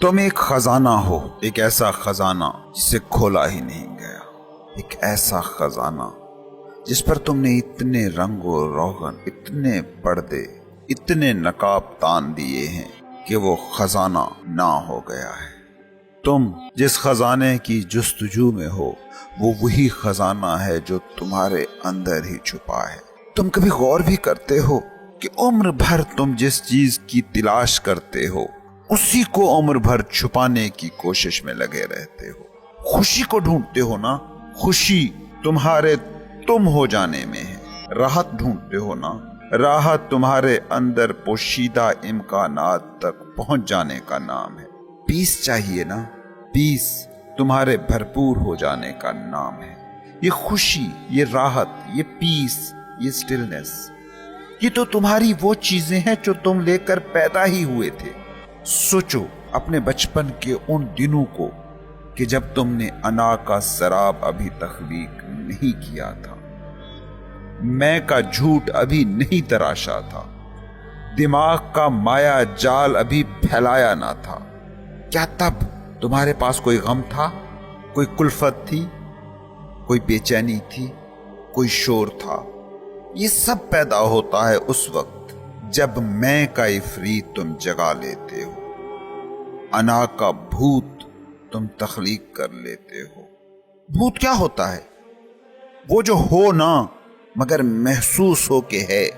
تم ایک خزانہ ہو، ایک ایسا خزانہ جسے کھولا ہی نہیں گیا، ایک ایسا خزانہ جس پر تم نے اتنے رنگ و روغن، اتنے پردے، اتنے نقاب تان دیے ہیں کہ وہ خزانہ نہ ہو گیا ہے۔ تم جس خزانے کی جستجو میں ہو وہ وہی خزانہ ہے جو تمہارے اندر ہی چھپا ہے۔ تم کبھی غور بھی کرتے ہو کہ عمر بھر تم جس چیز کی تلاش کرتے ہو اسی کو عمر بھر چھپانے کی کوشش میں لگے رہتے ہو؟ خوشی کو ڈھونڈتے ہو نا، خوشی تمہارے تم ہو جانے میں ہے۔ راحت ڈھونڈتے ہو نا، راحت تمہارے اندر پوشیدہ امکانات تک پہنچ جانے کا نام ہے۔ پیس چاہیے نا، پیس تمہارے بھرپور ہو جانے کا نام ہے۔ یہ خوشی، یہ راحت، یہ پیس، یہ سٹلنس، یہ تو تمہاری وہ چیزیں ہیں جو تم لے کر پیدا ہی ہوئے تھے۔ سوچو اپنے بچپن کے ان دنوں کو کہ جب تم نے انا کا سراب ابھی تخلیق نہیں کیا تھا، میں کا جھوٹ ابھی نہیں تراشا تھا، دماغ کا مایا جال ابھی پھیلایا نہ تھا۔ کیا تب تمہارے پاس کوئی غم تھا، کوئی کلفت تھی، کوئی بے چینی تھی، کوئی شور تھا؟ یہ سب پیدا ہوتا ہے اس وقت جب میں کا عفریت تم جگا لیتے ہو، انا کا بھوت تم تخلیق کر لیتے ہو۔ بھوت کیا ہوتا ہے؟ وہ جو ہو نا مگر محسوس ہو کہ ہے۔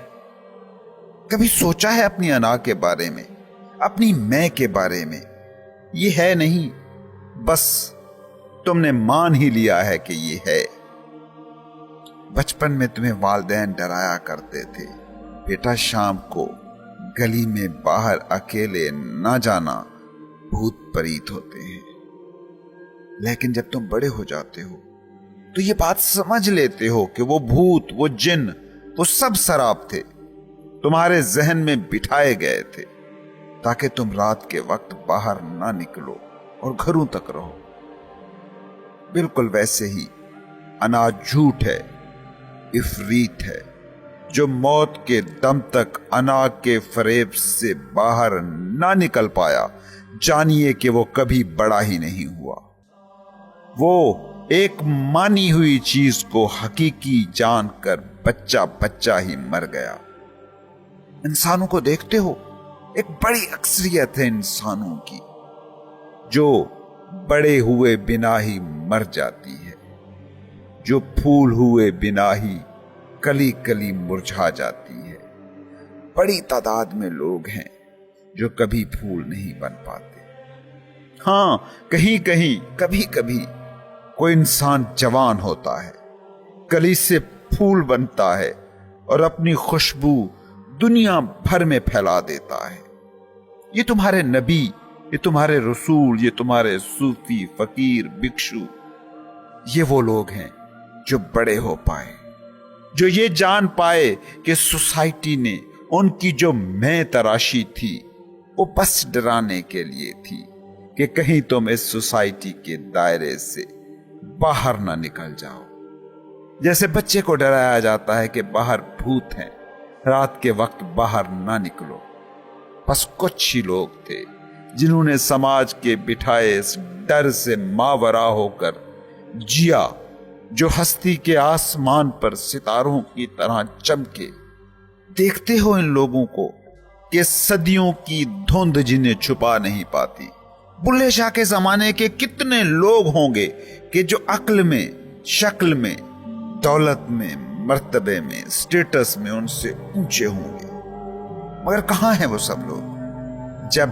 کبھی سوچا ہے اپنی انا کے بارے میں، اپنی میں کے بارے میں؟ یہ ہے نہیں، بس تم نے مان ہی لیا ہے کہ یہ ہے۔ بچپن میں تمہیں والدین ڈرایا کرتے تھے، بیٹا شام کو گلی میں باہر اکیلے نہ جانا، بھوت پریت ہوتے ہیں۔ لیکن جب تم بڑے ہو جاتے ہو تو یہ بات سمجھ لیتے ہو کہ وہ بھوت، وہ جن، وہ سب سراب تھے، تمہارے ذہن میں بٹھائے گئے تھے تاکہ تم رات کے وقت باہر نہ نکلو اور گھروں تک رہو۔ بالکل ویسے ہی انا جھوٹ ہے، عفریت ہے، جو موت کے دم تک انا کے فریب سے باہر نہ نکل پایا، جانیے کہ وہ کبھی بڑا ہی نہیں ہوا۔ وہ ایک مانی ہوئی چیز کو حقیقی جان کر بچہ بچہ ہی مر گیا۔ انسانوں کو دیکھتے ہو، ایک بڑی اکثریت ہے انسانوں کی جو بڑے ہوئے بنا ہی مر جاتی ہے، جو پھول ہوئے بنا ہی کلی کلی مرجھا جاتی ہے۔ بڑی تعداد میں لوگ ہیں جو کبھی پھول نہیں بن پاتے۔ ہاں، کہیں کہیں، کبھی کبھی کوئی انسان جوان ہوتا ہے، کلی سے پھول بنتا ہے اور اپنی خوشبو دنیا بھر میں پھیلا دیتا ہے۔ یہ تمہارے نبی، یہ تمہارے رسول، یہ تمہارے صوفی، فقیر، بھکشو، یہ وہ لوگ ہیں جو بڑے ہو پائے، جو یہ جان پائے کہ سوسائٹی نے ان کی جو میں تراشی تھی وہ بس ڈرانے کے لیے تھی کہ کہیں تم اس سوسائٹی کے دائرے سے باہر نہ نکل جاؤ۔ جیسے بچے کو ڈرایا جاتا ہے کہ باہر بھوت ہیں، رات کے وقت باہر نہ نکلو۔ بس کچھ ہی لوگ تھے جنہوں نے سماج کے بٹھائے اس ڈر سے ماورا ہو کر جیا، جو ہستی کے آسمان پر ستاروں کی طرح چمکے۔ دیکھتے ہو ان لوگوں کو کہ صدیوں کی دھند جنہیں چھپا نہیں پاتی۔ بلے شاہ کے زمانے کے کتنے لوگ ہوں گے کہ جو عقل میں، شکل میں، دولت میں، مرتبے میں، سٹیٹس میں ان سے اونچے ہوں گے، مگر کہاں ہیں وہ سب لوگ؟ جب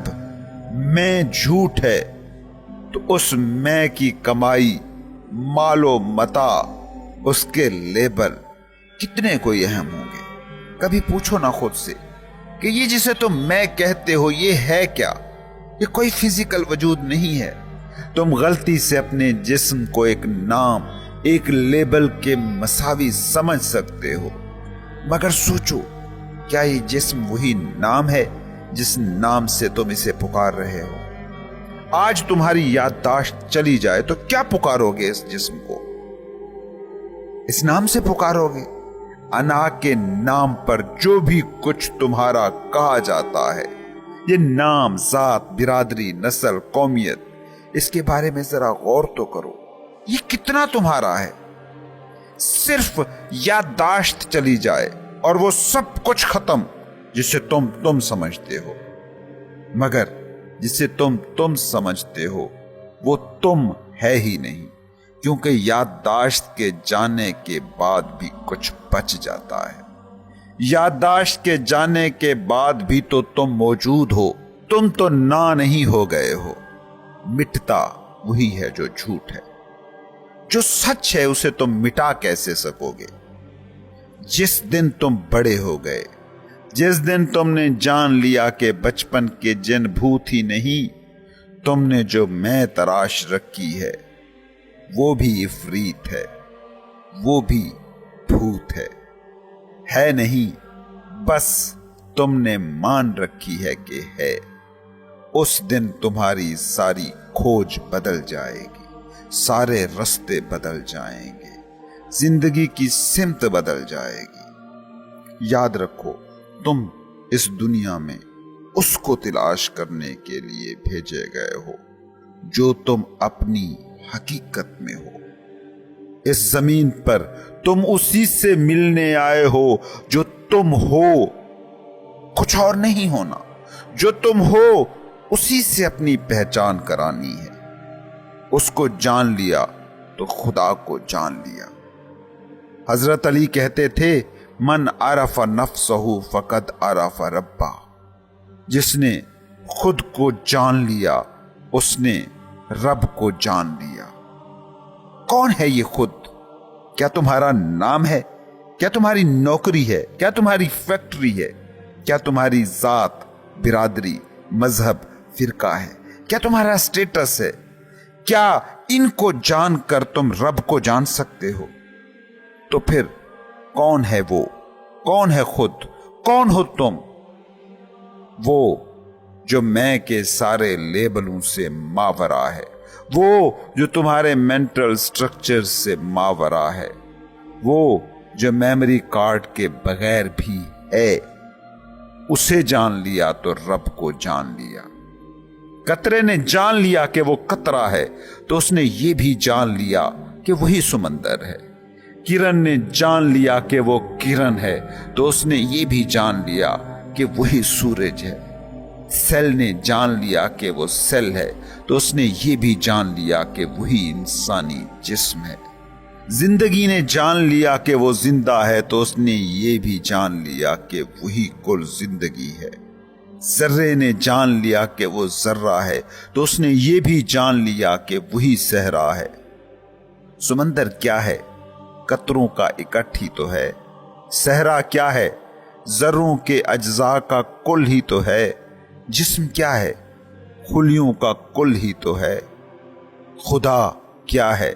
میں جھوٹ ہے تو اس میں کی کمائی، مال و متاع، اس کے لیبل کتنے کوئی اہم ہوں گے؟ کبھی پوچھو نا خود سے کہ یہ جسے تم میں کہتے ہو یہ ہے کیا؟ یہ کوئی فزیکل وجود نہیں ہے۔ تم غلطی سے اپنے جسم کو ایک نام، ایک لیبل کے مساوی سمجھ سکتے ہو، مگر سوچو کیا یہ جسم وہی نام ہے جس نام سے تم اسے پکار رہے ہو؟ آج تمہاری یادداشت چلی جائے تو کیا پکارو گے اس جسم کو؟ اس نام سے پکارو گے؟ انا کے نام پر جو بھی کچھ تمہارا کہا جاتا ہے یہ نام، ذات، برادری، نسل، قومیت، اس کے بارے میں ذرا غور تو کرو، یہ کتنا تمہارا ہے؟ صرف یادداشت چلی جائے اور وہ سب کچھ ختم جسے تم سمجھتے ہو، مگر جسے تم سمجھتے ہو وہ تم ہے ہی نہیں، کیونکہ یادداشت کے جانے کے بعد بھی کچھ بچ جاتا ہے۔ یادداشت کے جانے کے بعد بھی تو تم موجود ہو، تم تو نہیں ہو گئے ہو۔ مٹتا وہی ہے جو جھوٹ ہے، جو سچ ہے اسے تم مٹا کیسے سکو گے؟ جس دن تم بڑے ہو گئے، جس دن تم نے جان لیا کہ بچپن کے جن بھوت ہی نہیں، تم نے جو میں تراش رکھی ہے وہ بھی عفریت ہے، وہ بھی بھوت ہے نہیں، بس تم نے مان رکھی ہے کہ ہے۔ اس دن تمہاری ساری کھوج بدل جائے گی، سارے رستے بدل جائیں گے، زندگی کی سمت بدل جائے گی۔ یاد رکھو، تم اس دنیا میں اس کو تلاش کرنے کے لیے بھیجے گئے ہو جو تم اپنی حقیقت میں ہو۔ اس زمین پر تم اسی سے ملنے آئے ہو جو تم ہو، کچھ اور نہیں ہونا۔ جو تم ہو اسی سے اپنی پہچان کرانی ہے۔ اس کو جان لیا تو خدا کو جان لیا۔ حضرت علی کہتے تھے، من عرف نفسہ فقد عرف ربہ۔ جس نے خود کو جان لیا اس نے رب کو جان لیا۔ کون ہے یہ خود؟ کیا تمہارا نام ہے؟ کیا تمہاری نوکری ہے؟ کیا تمہاری فیکٹری ہے؟ کیا تمہاری ذات، برادری، مذہب، فرقہ ہے؟ کیا تمہارا اسٹیٹس ہے؟ کیا ان کو جان کر تم رب کو جان سکتے ہو؟ تو پھر کون ہے وہ؟ کون ہے خود؟ کون ہو تم؟ وہ جو میں کے سارے لیبلوں سے ماورا ہے، وہ جو تمہارے مینٹل سٹرکچر سے ماورا ہے، وہ جو میموری کارڈ کے بغیر بھی ہے۔ اسے جان لیا تو رب کو جان لیا۔ قطرے نے جان لیا کہ وہ قطرہ ہے تو اس نے یہ بھی جان لیا کہ وہی سمندر ہے۔ کرن نے جان لیا کہ وہ کرن ہے تو اس نے یہ بھی جان لیا کہ وہی سورج ہے۔ سیل نے جان لیا کہ وہ سیل ہے تو اس نے یہ بھی جان لیا کہ وہی انسانی جسم ہے۔ زندگی نے جان لیا کہ وہ زندہ ہے تو اس نے یہ بھی جان لیا کہ وہی کل زندگی ہے۔ ذرے نے جان لیا کہ وہ ذرہ ہے تو اس نے یہ بھی جان لیا کہ وہی صحرا ہے۔ سمندر کیا ہے؟ قطروں کا اکٹھ ہی تو ہے۔ صحرا کیا ہے؟ ذروں کے اجزاء کا کل ہی تو ہے۔ جسم کیا ہے؟ خلیوں کا کل ہی تو ہے۔ خدا کیا ہے؟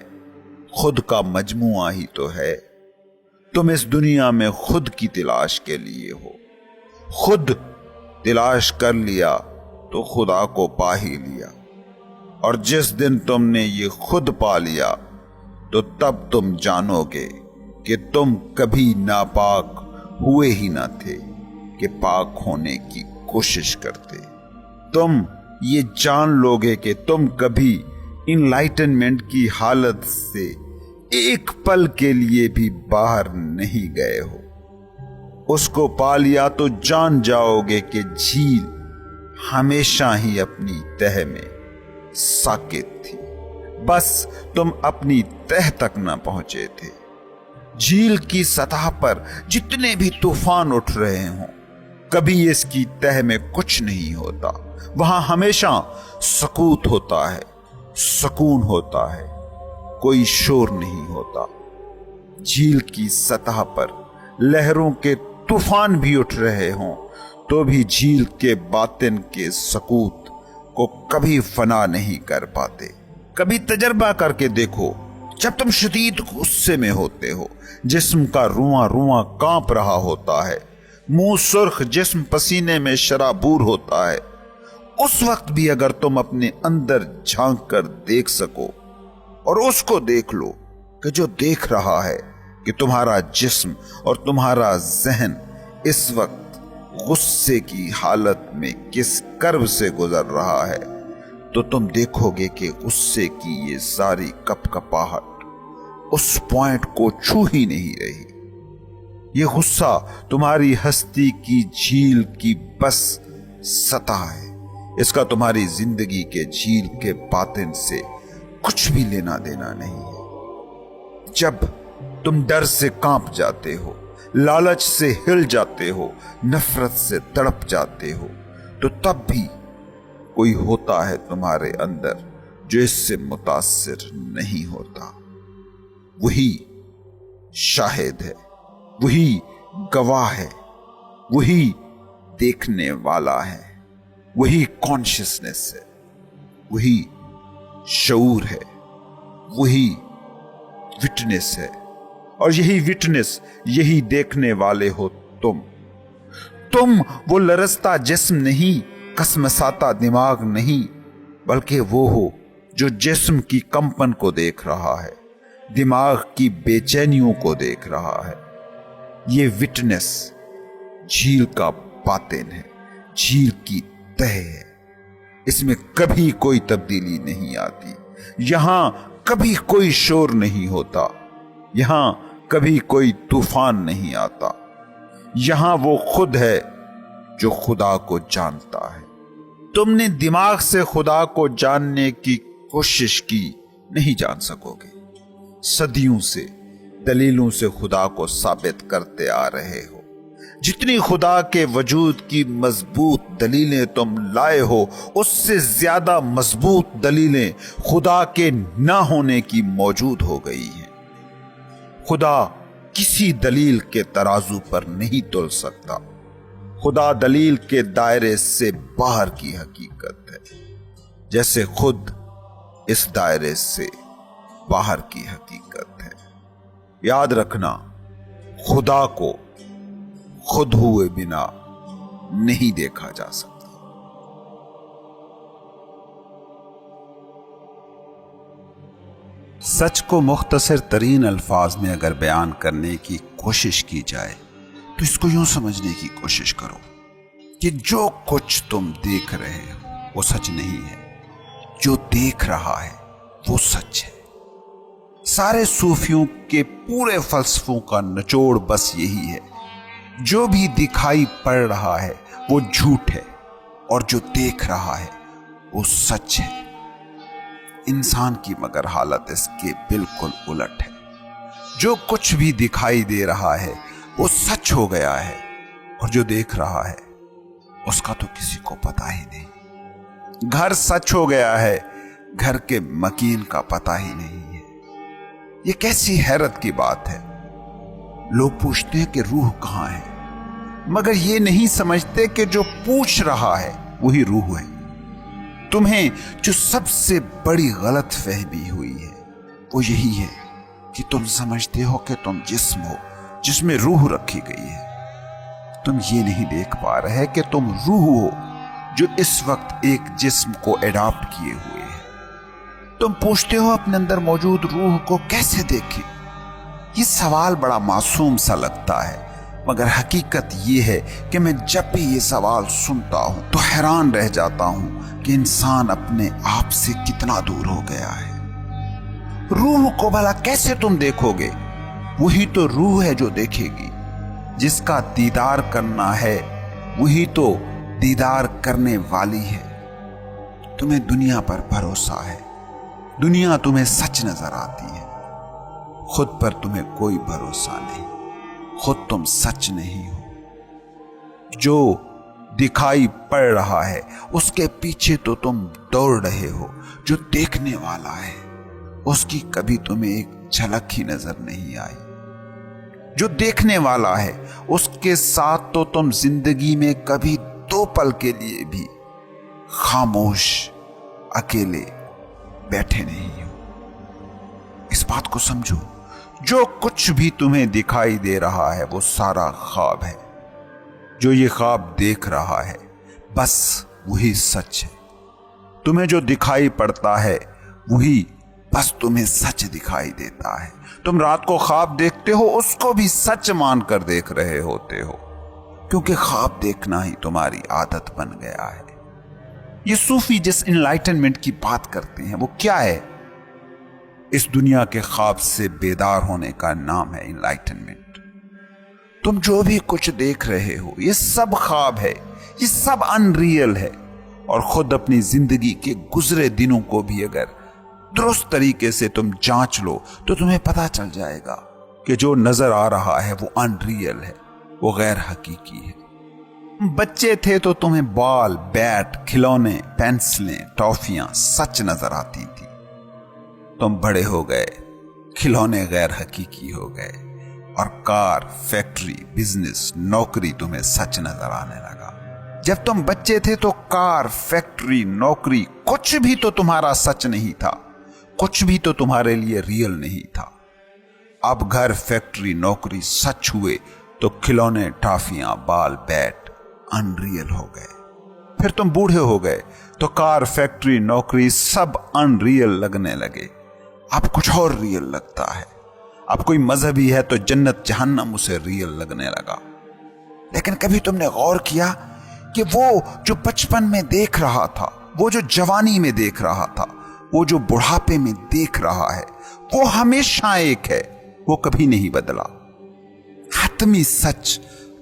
خود کا مجموعہ ہی تو ہے۔ تم اس دنیا میں خود کی تلاش کے لیے ہو۔ خود تلاش کر لیا تو خدا کو پا ہی لیا، اور جس دن تم نے یہ خود پا لیا تو تب تم جانو گے کہ تم کبھی ناپاک ہوئے ہی نہ تھے کہ پاک ہونے کی کوشش کرتے۔ تم یہ جان لو گے کہ تم کبھی انلائٹنمنٹ کی حالت سے ایک پل کے لیے بھی باہر نہیں گئے ہو۔ اس کو پا لیا تو جان جاؤ گے کہ جھیل ہمیشہ ہی اپنی تہ میں ساکت تھی، بس تم اپنی تہ تک نہ پہنچے تھے۔ جھیل کی سطح پر جتنے بھی طوفان اٹھ رہے ہوں، کبھی اس کی تہ میں کچھ نہیں ہوتا۔ وہاں ہمیشہ سکوت ہوتا ہے، سکون ہوتا ہے، کوئی شور نہیں ہوتا۔ جھیل کی سطح پر لہروں کے طوفان بھی اٹھ رہے ہوں تو بھی جھیل کے باطن کے سکوت کو کبھی فنا نہیں کر پاتے۔ کبھی تجربہ کر کے دیکھو، جب تم شدید غصے میں ہوتے ہو، جسم کا رواں رواں کانپ رہا ہوتا ہے، منہ سرخ، جسم پسینے میں شرابور ہوتا ہے، اس وقت بھی اگر تم اپنے اندر جھانک کر دیکھ سکو اور اس کو دیکھ لو کہ جو دیکھ رہا ہے کہ تمہارا جسم اور تمہارا ذہن اس وقت गुस्से की हालत में किस कर्ब से गुजर रहा है, तो तुम देखोगे कि गुस्से की ये सारी कपकपाहट उस पॉइंट को छू ही नहीं रही। ये गुस्सा तुम्हारी हस्ती की झील की बस सतह है। इसका तुम्हारी जिंदगी के झील के बातिन से कुछ भी लेना देना नहीं है। जब तुम डर से कांप जाते हो, लालच से हिल जाते हो, नफरत से तड़प जाते हो, तो तब भी कोई होता है तुम्हारे अंदर जो इससे मुतासिर नहीं होता। वही शाहिद है, वही गवाह है, वही देखने वाला है, वही कॉन्शियसनेस है, वही शऊर है, वही विटनेस है। और यही विटनेस, यही देखने वाले हो तुम वो लरजता जिस्म नहीं, कसमसाता दिमाग नहीं, बल्कि वो हो जो जिस्म की कंपन को देख रहा है, दिमाग की बेचैनियों को देख रहा है। ये विटनेस झील का बातिन है, झील की तह है। इसमें कभी कोई तब्दीली नहीं आती, यहां कभी कोई शोर नहीं होता, यहां कभी कोई तूफान नहीं आता। यहां वो खुद है जो खुदा को जानता है। तुमने दिमाग से खुदा को जानने की कोशिश की, नहीं जान सकोगे। सदियों से दलीलों से खुदा को साबित करते आ रहे हो। जितनी खुदा के वजूद की मजबूत दलीलें तुम लाए हो, उससे ज्यादा मजबूत दलीलें खुदा के ना होने की मौजूद हो गई हैं। खुदा किसी दलील के तराजू पर नहीं तुल सकता। खुदा दलील के दायरे से बाहर की हकीकत है, जैसे खुद इस दायरे से बाहर की हकीकत है। याद रखना, खुदा को खुद हुए बिना नहीं देखा जा सकता। सच को मुख्तसर तरीन अल्फाज में अगर बयान करने की कोशिश की जाए तो इसको यूं समझने की कोशिश करो कि जो कुछ तुम देख रहे हो वो सच नहीं है, जो देख रहा है वो सच है। सारे सूफियों के पूरे फलसफों का निचोड़ बस यही है, जो भी दिखाई पड़ रहा है वो झूठ है और जो देख रहा है वो सच है। इंसान की मगर हालत इसके बिल्कुल उलट है। जो कुछ भी दिखाई दे रहा है वो सच हो गया है और जो देख रहा है उसका तो किसी को पता ही नहीं। घर सच हो गया है, घर के मकीन का पता ही नहीं है। ये कैसी हैरत की बात है। लोग पूछते हैं कि रूह कहां है, मगर ये नहीं समझते कि जो पूछ रहा है वही रूह है। तुम्हें जो सबसे बड़ी गलत फहमी हुई है वो यही है कि तुम समझते हो कि तुम जिस्म हो जिसमें रूह रखी गई है। तुम ये नहीं देख पा रहे कि तुम रूह हो जो इस वक्त एक जिस्म को एडॉप्ट किए हुए है। तुम पूछते हो अपने अंदर मौजूद रूह को कैसे देखें। ये सवाल बड़ा मासूम सा लगता है, मगर हकीकत ये है कि मैं जब भी ये सवाल सुनता हूं तो हैरान रह जाता हूं कि इंसान अपने आप से कितना दूर हो गया है। रूह को भला कैसे तुम देखोगे? वही तो रूह है जो देखेगी। जिसका दीदार करना है वही तो दीदार करने वाली है। तुम्हें दुनिया पर भरोसा है, दुनिया तुम्हें सच नजर आती है, खुद पर तुम्हें कोई भरोसा नहीं। खुद तुम सच नहीं हो। जो दिखाई पड़ रहा है उसके पीछे तो तुम दौड़ रहे हो। जो देखने वाला है उसकी कभी तुम्हें एक झलक ही नजर नहीं आई। जो देखने वाला है उसके साथ तो तुम जिंदगी में कभी दो पल के लिए भी खामोश अकेले बैठे नहीं हो। इस बात को समझो, जो कुछ भी तुम्हें दिखाई दे रहा है वो सारा ख्वाब है। जो ये ख्वाब देख रहा है बस वही सच है। तुम्हें जो दिखाई पड़ता है वही बस तुम्हें सच दिखाई देता है। तुम रात को ख्वाब देखते हो, उसको भी सच मानकर देख रहे होते हो। क्योंकि ख्वाब देखना ही तुम्हारी आदत बन गया है। ये सूफी जिस इनलाइटनमेंट की बात करते हैं वो क्या है? इस दुनिया के ख्वाब से बेदार होने का नाम है इनलाइटनमेंट। तुम जो भी कुछ देख रहे हो ये सब ख्वाब है, ये सब अनरियल है। और खुद अपनी जिंदगी के गुजरे दिनों को भी अगर दुरुस्त तरीके से तुम जांच लो तो तुम्हें पता चल जाएगा कि जो नजर आ रहा है वो अनरियल है, वो गैर हकीकी है। बच्चे थे तो तुम्हें बॉल, बैट, खिलौने, पेंसिलें, टॉफियां सच नजर आती थी। तुम बड़े हो गए, खिलौने गैर हकीकी हो गए और कार, फैक्ट्री, बिजनेस, नौकरी तुम्हें सच नजर आने लगा। जब तुम बच्चे थे तो कार, फैक्ट्री, नौकरी कुछ भी तो तुम्हारा सच नहीं था, कुछ भी तो तुम्हारे लिए रियल नहीं था। अब घर, फैक्ट्री, नौकरी सच हुए तो खिलौने, टॉफियां, बाल, बैट अनरियल हो गए। फिर तुम बूढ़े हो गए तो कार, फैक्ट्री, नौकरी सब अनरियल लगने लगे। अब कुछ और रियल लगता है। अब कोई मजहबी है तो जन्नत जहन्नम उसे रियल लगने लगा। लेकिन कभी तुमने गौर किया कि वो जो बचपन में देख रहा था, वो जो जवानी में देख रहा था, वो जो बुढ़ापे में देख रहा है, वो हमेशा एक है, वो कभी नहीं बदला। हतमी सच,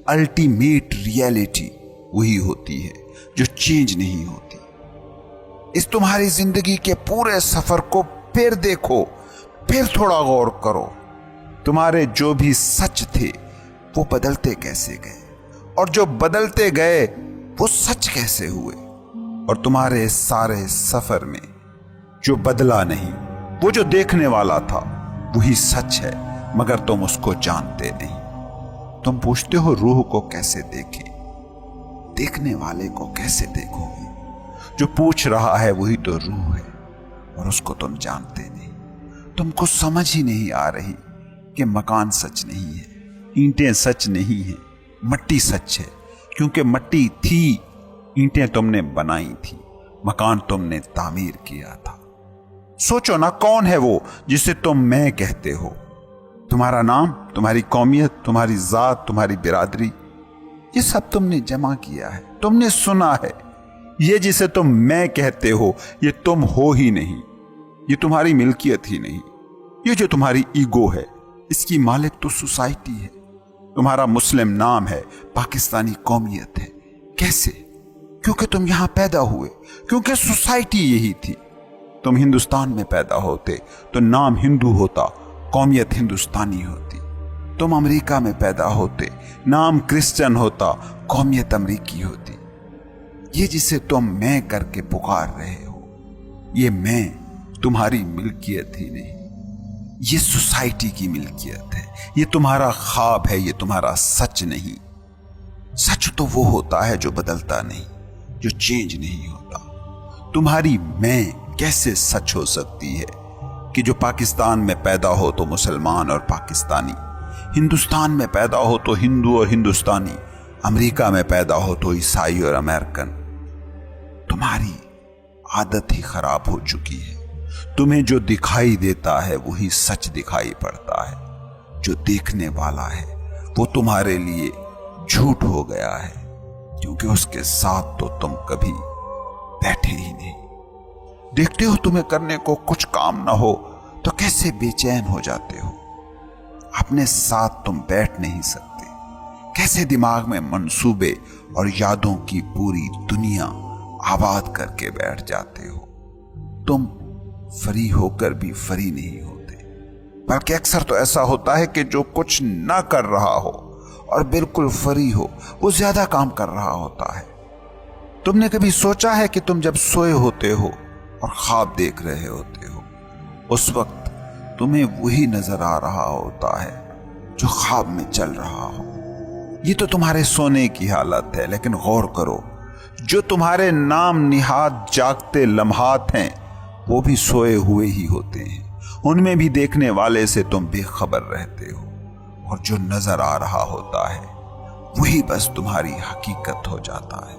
अल्टीमेट रियलिटी वही होती है जो चेंज नहीं होती। इस तुम्हारी जिंदगी के पूरे सफर को फिर देखो, फिर थोड़ा गौर करो। तुम्हारे जो भी सच थे वो बदलते कैसे गए, और जो बदलते गए वो सच कैसे हुए। और तुम्हारे सारे सफर में जो बदला नहीं, वो जो देखने वाला था वही सच है, मगर तुम उसको जानते नहीं। तुम पूछते हो रूह को कैसे देखें, देखने वाले को कैसे देखोगे? जो पूछ रहा है वही तो रूह है और उसको तुम जानते नहीं। तुमको समझ ही नहीं आ रही कि मकान सच नहीं है, ईंटें सच नहीं है, मट्टी सच है, क्योंकि मट्टी थी, ईंटें तुमने बनाई थी, मकान तुमने तामीर किया था। सोचो ना, कौन है वो जिसे तुम मैं कहते हो? तुम्हारा नाम, तुम्हारी कौमियत, तुम्हारी जात, तुम्हारी बिरादरी, ये सब तुमने जमा किया है, तुमने सुना है। ये जिसे तुम मैं कहते हो ये तुम हो ही नहीं, ये तुम्हारी मिल्कियत ही नहीं। ये जो तुम्हारी ईगो है इसकी मालिक तो सोसाइटी है। तुम्हारा मुस्लिम नाम है, पाकिस्तानी कौमियत है। कैसे? क्योंकि तुम यहां पैदा हुए, क्योंकि सोसाइटी यही थी। तुम हिंदुस्तान में पैदा होते तो नाम हिंदू होता, कौमियत हिंदुस्तानी होती। तुम अमेरिका में पैदा होते, नाम क्रिश्चियन होता, कौमियत अमेरिकी होती। ये जिसे तुम मैं करके पुकार रहे हो, ये मैं तुम्हारी मिल्कियत ही नहीं, ये सोसाइटी की मिल्कियत है। ये तुम्हारा ख्वाब है, ये तुम्हारा सच नहीं। सच तो वो होता है जो बदलता नहीं, जो चेंज नहीं होता। तुम्हारी मैं कैसे सच हो सकती है कि जो पाकिस्तान में पैदा हो तो मुसलमान और पाकिस्तानी, हिंदुस्तान में पैदा हो तो हिंदू और हिंदुस्तानी, अमेरिका में पैदा हो तो ईसाई और अमेरिकन। तुम्हारी आदत ही खराब हो चुकी है। तुम्हें जो दिखाई देता है वही सच दिखाई पड़ता है। जो देखने वाला है वो तुम्हारे लिए झूठ हो गया है, क्योंकि उसके साथ तो तुम कभी बैठे ही नहीं। देखते हो तुम्हें करने को कुछ काम ना हो तो कैसे बेचैन हो जाते हो। अपने साथ तुम बैठ नहीं सकते। कैसे दिमाग में मंसूबे और यादों की पूरी दुनिया आबाद करके बैठ जाते हो। तुम फ्री होकर भी फ्री नहीं होते, बल्कि अक्सर तो ऐसा होता है कि जो कुछ ना कर रहा हो और बिल्कुल फ्री हो वो ज्यादा काम कर रहा होता है। तुमने कभी सोचा है कि तुम जब सोए होते हो और ख्वाब देख रहे होते हो, उस वक्त तुम्हें वही नजर आ रहा होता है जो ख्वाब में चल रहा हो। ये तो तुम्हारे सोने की हालत है, लेकिन गौर करो, जो तुम्हारे नाम निहात जागते लम्हात हैं वो भी सोए हुए ही होते हैं। उनमें भी देखने वाले से तुम बेखबर रहते हो, और जो नजर आ रहा होता है वही बस तुम्हारी हकीकत हो जाता है।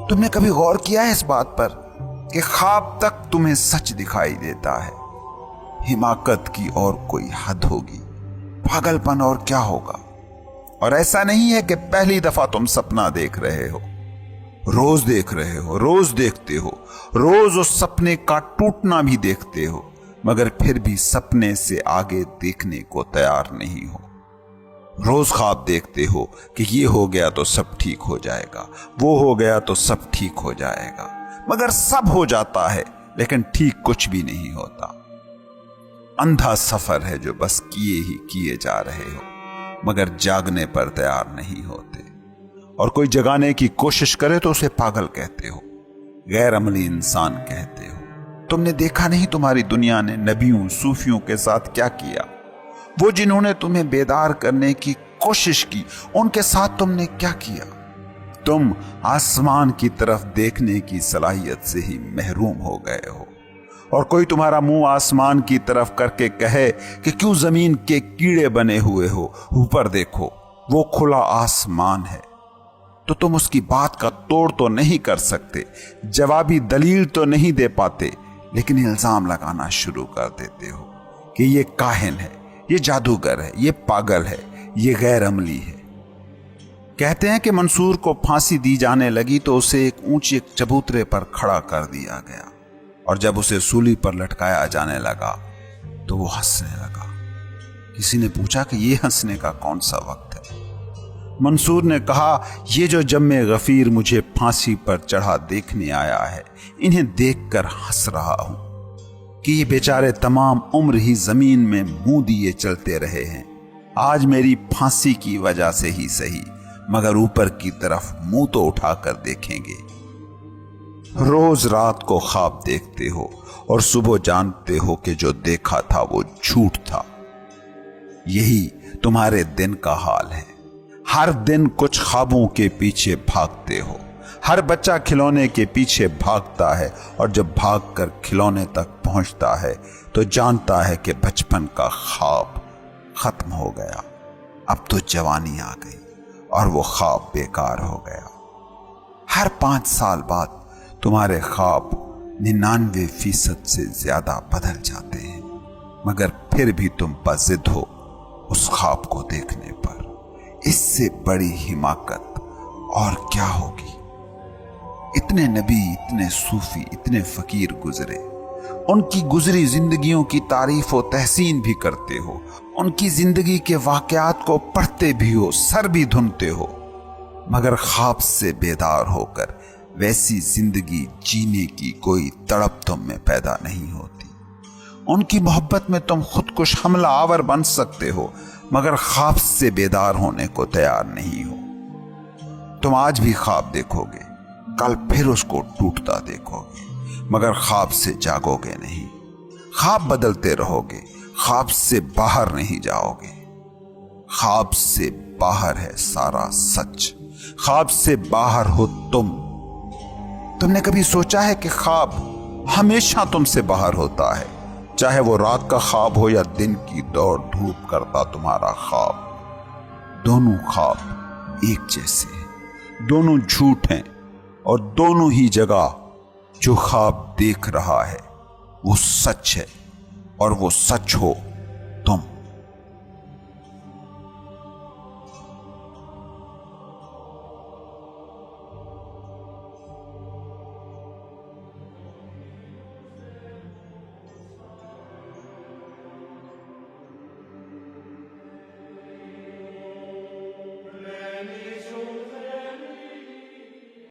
तुमने कभी गौर किया है इस बात पर कि ख्वाब तक तुम्हें सच दिखाई देता है? हिमाकत की और कोई हद होगी, पागलपन और क्या होगा। और ऐसा नहीं है कि पहली दफा तुम सपना देख रहे हो, रोज देख रहे हो, रोज देखते हो, रोज उस सपने का टूटना भी देखते हो, मगर फिर भी सपने से आगे देखने को तैयार नहीं हो। रोज ख्वाब देखते हो कि ये हो गया तो सब ठीक हो जाएगा, वो हो गया तो सब ठीक हो जाएगा, मगर सब हो जाता है लेकिन ठीक कुछ भी नहीं होता। अंधा सफर है जो बस किए ही किए जा रहे हो, मगर जागने पर तैयार नहीं होते। और कोई जगाने की कोशिश करे तो उसे पागल कहते हो, गैर अमली इंसान कहते हो। तुमने देखा नहीं तुम्हारी दुनिया ने नबियों सूफियों के साथ क्या किया? वो जिन्होंने तुम्हें बेदार करने की कोशिश की, उनके साथ तुमने क्या किया? तुम आसमान की तरफ देखने की सलाहियत से ही महरूम हो गए हो। और कोई तुम्हारा मुंह आसमान की तरफ करके कहे कि क्यों जमीन के कीड़े बने हुए हो, ऊपर देखो वो खुला आसमान है, तो तुम उसकी बात का तोड़ तो नहीं कर सकते, जवाबी दलील तो नहीं दे पाते, लेकिन इल्जाम लगाना शुरू कर देते हो कि ये काहिन है, ये जादूगर है, ये पागल है, ये गैर अमली है। कहते हैं कि मंसूर को फांसी दी जाने लगी तो उसे एक ऊंचे चबूतरे पर खड़ा कर दिया गया, और जब उसे सूली पर लटकाया जाने लगा तो वो हंसने लगा। किसी ने पूछा कि ये हंसने का कौन सा वक्त है? मंसूर ने कहा, ये जो जम्मे गफीर मुझे फांसी पर चढ़ा देखने आया है, इन्हें देखकर हंस रहा हूं कि ये बेचारे तमाम उम्र ही जमीन में मुंह दिए चलते रहे हैं। आज मेरी फांसी की वजह से ही सही, मगर ऊपर की तरफ मुंह तो उठाकर देखेंगे। रोज रात को ख्वाब देखते हो और सुबह जानते हो कि जो देखा था वो झूठ था। यही तुम्हारे दिन का हाल है। हर दिन कुछ ख्वाबों के पीछे भागते हो। हर बच्चा खिलौने के पीछे भागता है, और जब भागकर खिलौने तक पहुंचता है तो जानता है कि बचपन का ख्वाब खत्म हो गया, अब तो जवानी आ गई और वो ख्वाब बेकार हो गया। हर 5 साल बाद तुम्हारे ख्वाब 99% से ज्यादा बदल जाते हैं, मगर फिर भी तुम बज़िद हो उस ख्वाब को देखने पर। इससे बड़ी हिमाकत और क्या होगी? इतने नबी, इतने सूफी, इतने फकीर गुजरे, उनकी गुजरी जिंदगियों की तारीफ और तहसीन भी करते हो, उनकी जिंदगी के वाकयात को पढ़ते भी हो, सर भी धुनते हो, मगर ख्वाब से बेदार होकर वैसी जिंदगी जीने की कोई तड़प तुम में पैदा नहीं होती। उनकी मोहब्बत में तुम खुदकुश हमला आवर बन सकते हो, मगर ख्वाब से बेदार होने को तैयार नहीं हो। तुम आज भी ख्वाब देखोगे, कल फिर उसको टूटता देखोगे, मगर ख्वाब से जागोगे नहीं। ख्वाब बदलते रहोगे, ख्वाब से बाहर नहीं जाओगे। ख्वाब से बाहर है सारा सच, ख्वाब से बाहर हो तुम। तुमने कभी सोचा है कि ख्वाब हमेशा तुमसे बाहर होता है, चाहे वो रात का ख्वाब हो या दिन की दौड़ धूप करता तुम्हारा ख्वाब। दोनों ख्वाब एक जैसे हैं, दोनों झूठ हैं, और दोनों ही जगह जो ख्वाब देख रहा है वो सच है, और वो सच हो तुम।